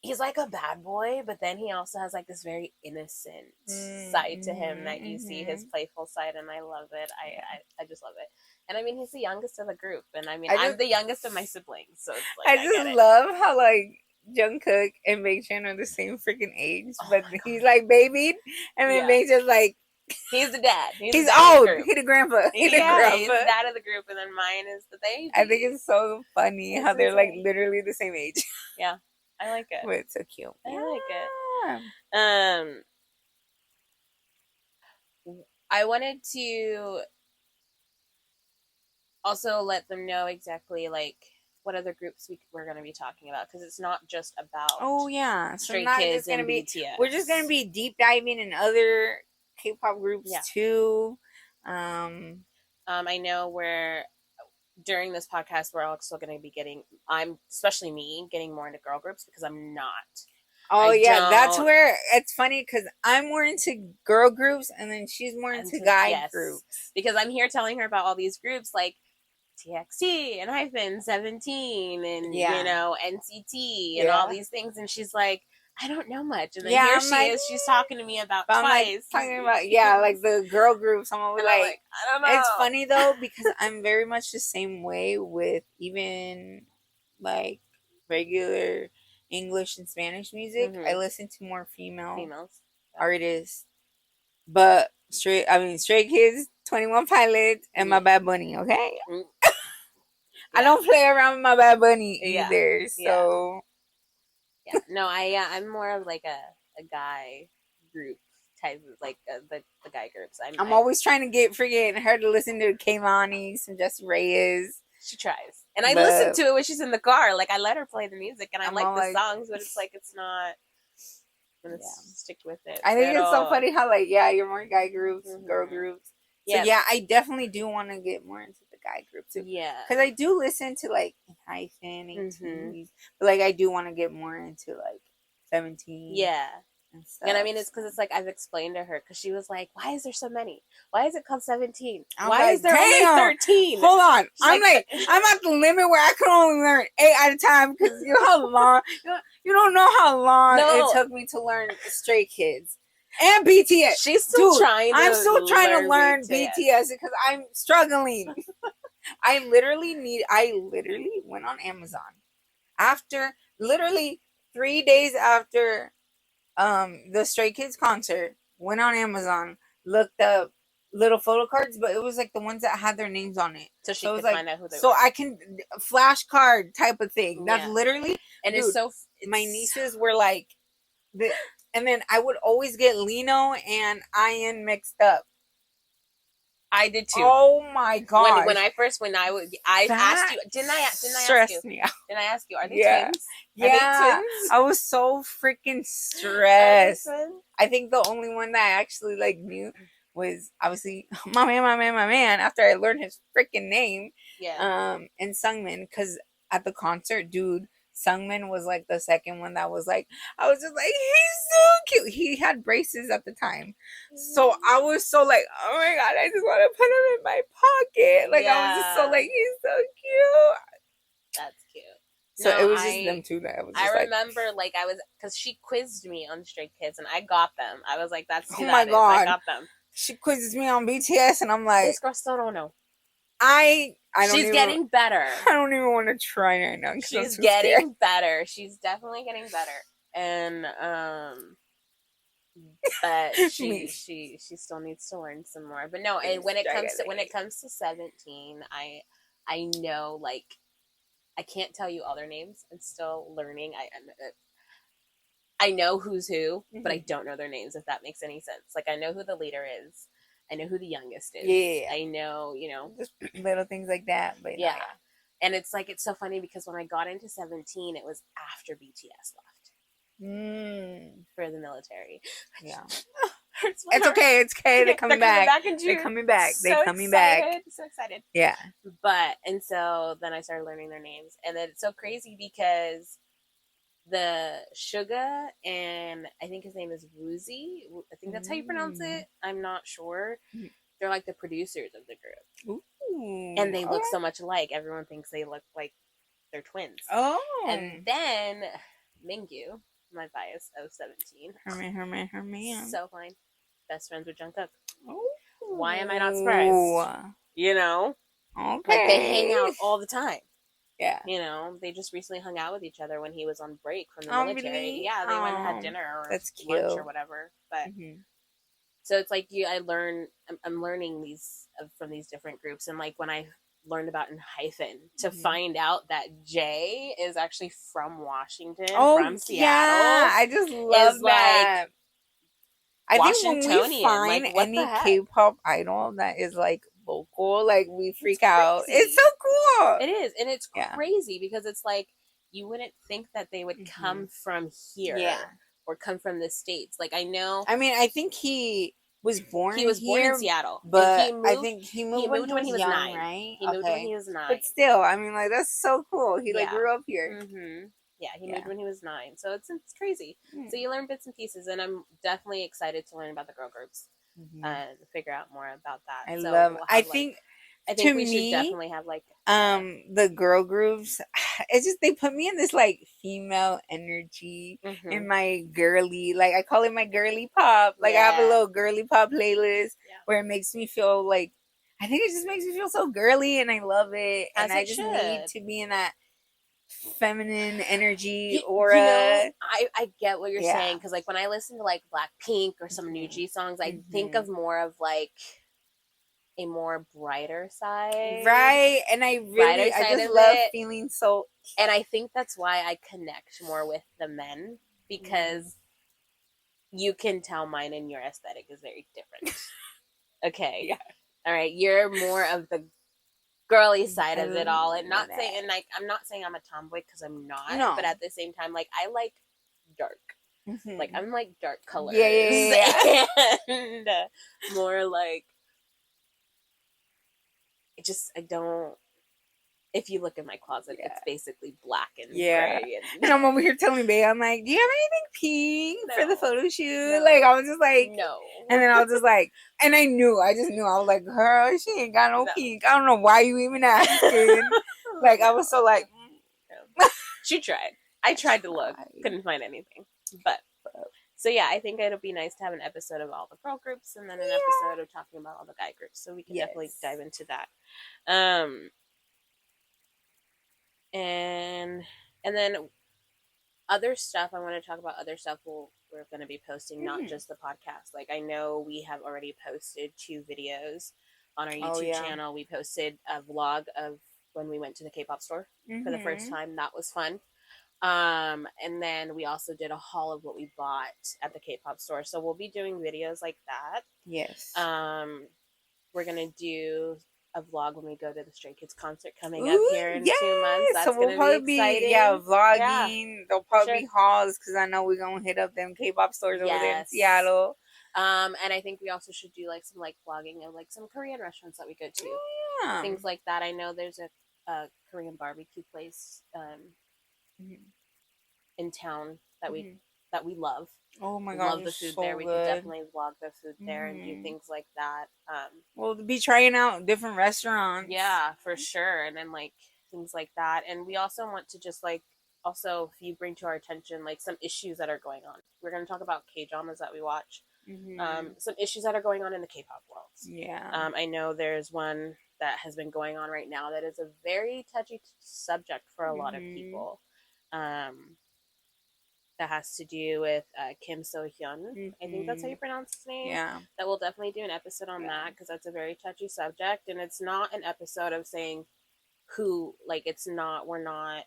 he's like a bad boy, but then he also has like this very innocent side to him that you see his playful side, and I love it. I just love it. And I mean, he's the youngest of the group, and I mean, I'm the youngest of my siblings, so it's like I just love how like Jungkook and Big Chan are the same freaking age, but he's like babied, and then Big Chan's like he's the dad. He's he's the dad old. Of the group. He's the grandpa. He's the dad of the group, and then mine is the baby. I think it's so funny how they're like literally the same age. Yeah, I like it. But it's so cute. I like it. I wanted to also let them know exactly like what other groups we're going to be talking about, because it's not just about Stray Kids and BTS. We're just going to be deep diving in other K-pop groups too. I know we're during this podcast we're also going to be especially me getting more into girl groups, because I'm not. That's where it's funny, because I'm more into girl groups and then she's more into guy groups. Because I'm here telling her about all these groups like TXT and Hyphen 17 and you know NCT and all these things, and she's like, I don't know much, and then here she is, she's talking to me about Twice, like, talking about like the girl groups. I'm always like, I don't know. It's funny though, because I'm very much the same way with even like regular English and Spanish music. I listen to more females artists, but Stray Kids, 21 Pilots, and my Bad Bunny. Okay. I don't play around with my Bad Bunny either. So no, I'm more of like a guy group type of like the guy groups. I'm always trying to get freaking her to listen to Kehlani, some Jessie Reyes. She tries, and I listen to it when she's in the car. Like I let her play the music, and I like the songs, but it's like it's not. Gonna stick with it. I think it's so funny how like you're more guy groups, girl groups. So I definitely do want to get more into the guy group too. Yeah, because I do listen to like Hyphen, 18s, but like I do want to get more into like 17. Yeah. And I mean, it's because it's like I've explained to her, because she was like, "Why is there so many? Why is it called 17? Why is there only 13?" Hold on, I'm at the limit where I can only learn 8 at a time, because you know how long you don't know how long it took me to learn Stray Kids and BTS. She's still trying. I'm still trying to learn BTS because I'm struggling. I literally went on Amazon after literally 3 days after the Stray Kids concert, went on Amazon, looked up little photo cards, but it was like the ones that had their names on it, so she could find out who they were. So I can flashcard type of thing. That's literally, and dude, my nieces were like, and then I would always get Lino and Ian mixed up. I did too. Oh my god! When I asked you, didn't I ask you? Me out. Didn't I ask you? Are they twins? Yeah, are they twins? I was so freaking stressed. I think the only one that I actually like knew was obviously my man. After I learned his freaking name, and Sungmin, because at the concert, dude, Sungmin was like the second one that was like, I was just like, he's so cute. He had braces at the time, so I was so like, oh my god, I just want to put him in my pocket. Like I was just so like, he's so cute. That's cute. So it was just them two that I was. I remember like I was, because she quizzed me on Stray Kids and I got them. I was like, that's oh my god, I got them. She quizzes me on BTS and I'm like, this girl still don't know. She's getting better. I don't even want to try right now. She's getting better. She's definitely getting better. And but she still needs to learn some more. But no, and when it comes to 17, I know, like, I can't tell you all their names. I'm still learning. I know who's who, but I don't know their names, if that makes any sense. Like, I know who the leader is. I know who the youngest is. Yeah. I know, just little things like that. But yeah. And it's like, it's so funny because when I got into 17, it was after BTS left for the military. Yeah. It's okay. It's okay. They're coming back. They're coming back. They're coming back. So excited. Yeah. And so then I started learning their names. And then it's so crazy because the Suga and I think his name is Woozy. I think that's how you pronounce it. I'm not sure. They're like the producers of the group. Ooh, and they look so much alike. Everyone thinks they look like they're twins. Oh. And then Mingyu, my bias of 17. Her man. So fine. Best friends with Jungkook. Oh. Why am I not surprised? You know? Okay. Like, they hang out all the time. Yeah. You know, they just recently hung out with each other when he was on break from the military. Really? Yeah, they went and had dinner or that's lunch cute. or whatever. But Mhm. so it's like I'm learning these from these different groups, and like when I learned about Hyphen to find out that Jay is actually from Washington, from Seattle. Yeah, I just love that. I think when we Washingtonian, find like, what any the heck? K-pop idol that is like local, like we freak out. crazy. It's so cool. It is, and it's Yeah. crazy because it's like you wouldn't think that they would come from here, Yeah. or come from the States. Like, I know. I mean, I think he was born. He was born here, in Seattle, but and he moved, I think he moved when he was young, 9. right? He moved when he was 9. But still, I mean, like that's so cool. He like Yeah. grew up here. Mm-hmm. Yeah, he moved when he was 9. So it's crazy. Mm. So you learn bits and pieces, and I'm definitely excited to learn about the girl groups and figure out more about that. I think we should definitely have like the girl groups. It's just they put me in this like female energy in my girly, like I call it my girly pop. Like I have a little girly pop playlist where it makes me feel like, I think it just makes me feel so girly, and I love it. As and I it just should. need to be in that feminine energy aura. You know, I get what you're saying, because like when I listen to like Blackpink or some new G songs, I think of more of like a more brighter side, right? And I just love feeling so. And I think that's why I connect more with the men, because you can tell mine and your aesthetic is very different. Okay, Yeah. All right, you're more of the girly side of it all, and not saying, and like I'm not saying I'm a tomboy, because I'm not. No. But at the same time, like I like dark. Like I'm like dark colors. Yeah. And more like I don't. If you look in my closet, it's basically black and gray. And I'm over here telling babe, I'm like, do you have anything pink for the photo shoot? No. Like I was just like, no. And then I was just like, and I just knew. I was like, girl, she ain't got no pink. I don't know why you even asking. Like I was so like, She tried. I tried to look, couldn't find anything. But so yeah, I think it'll be nice to have an episode of all the girl groups, and then an episode of talking about all the guy groups. So we can definitely dive into that. And then other stuff, I want to talk about other stuff we're going to be posting, not just the podcast. Like I know we have already posted 2 videos on our YouTube channel. We posted a vlog of when we went to the Kpop store for the first time. That was fun. And then we also did a haul of what we bought at the Kpop store. So we'll be doing videos like that. Yes. We're going to do a vlog when we go to the Stray Kids concert coming up here in 2 months. That's so we'll going to be exciting. Vlogging. Yeah, There'll probably be hauls, because I know we're going to hit up them K-pop stores over there in Seattle. And I think we also should do like some like vlogging of like some Korean restaurants that we go to. Yeah. Things like that. I know there's a Korean barbecue place in town that we love. Oh my god, love the food there. We can definitely vlog the food there and do things like that. We'll be trying out different restaurants. Yeah, for sure. And then like things like that. And we also want to just like, also if you bring to our attention like some issues that are going on. We're going to talk about K-dramas that we watch. Some issues that are going on in the K-pop world. Yeah. I know there's one that has been going on right now that is a very touchy subject for a lot of people. That has to do with Kim So-hyun. I think that's how you pronounce his name. Yeah. That we'll definitely do an episode on that, because that's a very touchy subject. And it's not an episode of saying who, like, it's not, we're not.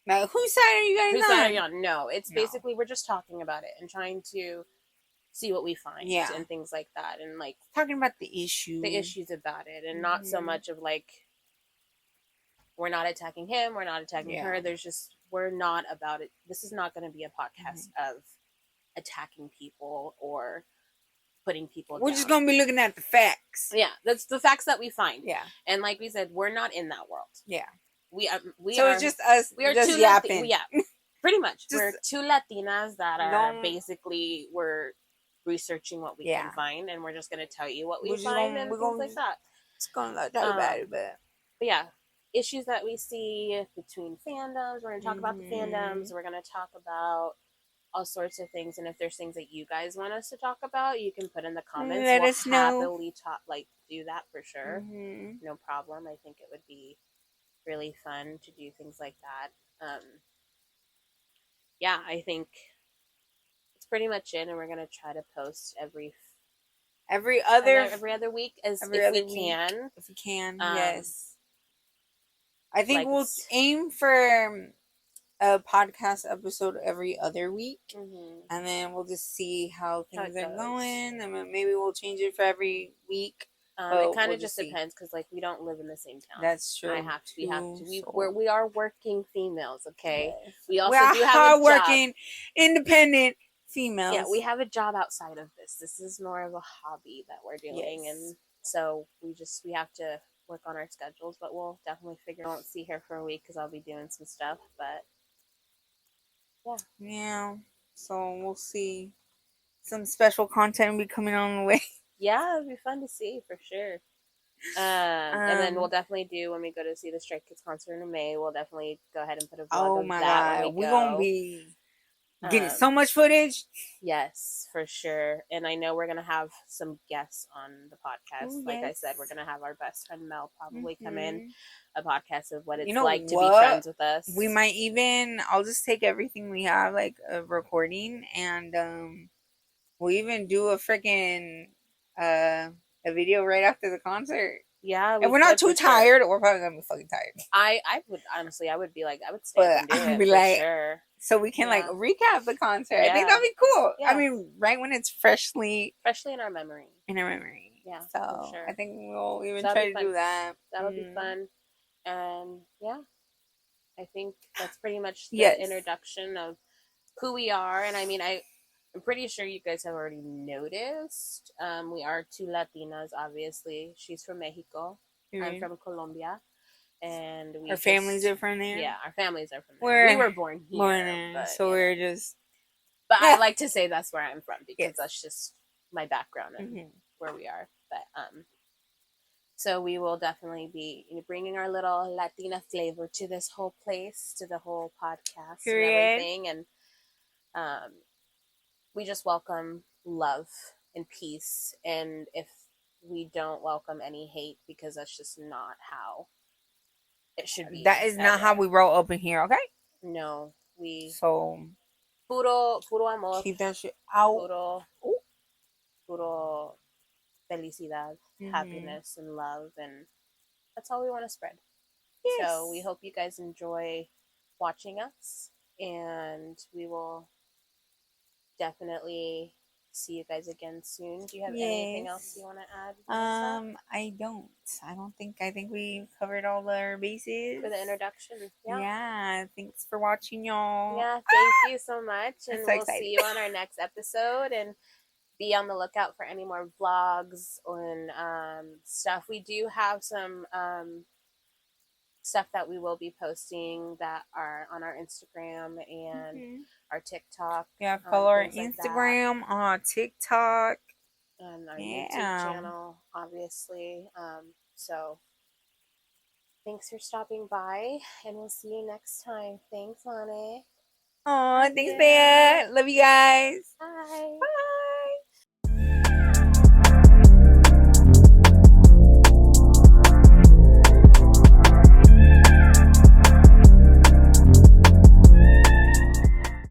Now, whose side are you guys Whose on? side are you on? No, it's basically, we're just talking about it and trying to see what we find and things like that. And, like, talking about the issues about it. And not so much of, like, we're not attacking him, we're not attacking her. There's just, we're not about it. This is not going to be a podcast of attacking people or putting people down. We're just going to be looking at the facts. Yeah, that's the facts that we find. Yeah. And like we said, we're not in that world. Yeah. So it's just us. We are just two yapping. Pretty much. We're 2 Latinas that are basically, we're researching what we can find, and we're just going to tell you what we find and things like that. It's going to talk about it, but yeah. Issues that we see between fandoms. We're going to talk about the fandoms. We're going to talk about all sorts of things. And if there's things that you guys want us to talk about, you can put in the comments. Let we'll us know. happily do that for sure. Mhm. No problem. I think it would be really fun to do things like that. Yeah, I think it's pretty much it, and we're gonna try to post every other week as every if we other week. can. If we can, Um, yes. I think like we'll it's- aim for a podcast episode every other week, Mhm. and then we'll just see how How things it are goes. going, and then maybe we'll change it for every week. It kind we'll of just see. depends because like we don't live in the same town. That's true. We have to. So- We are working females. Okay. Yes. We also We are do have a hardworking, job. independent females. Yeah, we have a job outside of this. This is more of a hobby that we're doing, Yes. and so we have to work on our schedules. But we'll definitely figure. I won't see her for a week because I'll be doing some stuff. But Yeah. So we'll see. Some special content will be coming on the way. yeah, it'd be fun to see for sure. And then we'll Um, definitely do when we go to see the Stray Kids concert in May. We'll definitely go ahead and put a vlog Oh of my that god, when we we're go. gonna be getting Um, so much footage. Yes, for sure. And I know we're gonna have some guests on the podcast. Ooh, Like I yes. said, we're gonna have our best friend Mel probably come in Mhm. a podcast of what it's You know like to be what? friends with us. We might even. I'll just take everything we have, like a recording, and we'll even do a freaking a video right after the concert. Yeah, And we're not could, too for sure. tired. We're probably gonna be fucking tired. I would honestly, I would be like, I would stay up But and do I'd it be for like, sure. so we can like Yeah. recap the concert. I think Yeah. that'd be cool. Yeah. I mean, right when it's freshly Especially in our memory. in our memory. Yeah, So for sure. I think we'll even So that'll try be to fun. do that. That'll be fun. And yeah, I think that's pretty much the Yes. introduction of who we are. And I mean, I'm pretty sure you guys have already noticed. We are two Latinas, obviously. She's from Mexico. I'm from Colombia. And Our families are from there. Yeah, our families are from there. We We're were born here. born there, But, so we're just. But Yeah. I like to say that's where I'm from because Yes. that's just my background and Mhm. where we are. But so we will definitely be bringing our little Latina flavor to this whole place, to the whole podcast Period. and everything. And we just welcome love and peace. And if we don't welcome any hate, because that's just not how it should be. That is not ever. how we roll up in here, okay? No, we So puro amor, keep that shit out. puro felicidad, happiness, and love, and that's all we want to spread. Yes. So we hope you guys enjoy watching us, and we will definitely see you guys again soon. Do you have anything else you want to add? Melissa? I don't. I think we covered all our bases. For the introduction. Yeah. Thanks for watching, y'all. Yeah, thank you so much. And so we'll excited. see you on our next episode. And be on the lookout for any more vlogs and stuff. We do have some stuff that we will be posting that are on our Instagram and our TikTok. Yeah, follow our things like Instagram, TikTok, and our YouTube channel, obviously. So thanks for stopping by, and we'll see you next time. Thanks, honey. Aw, thanks, Bea. Love you guys. Bye. Bye.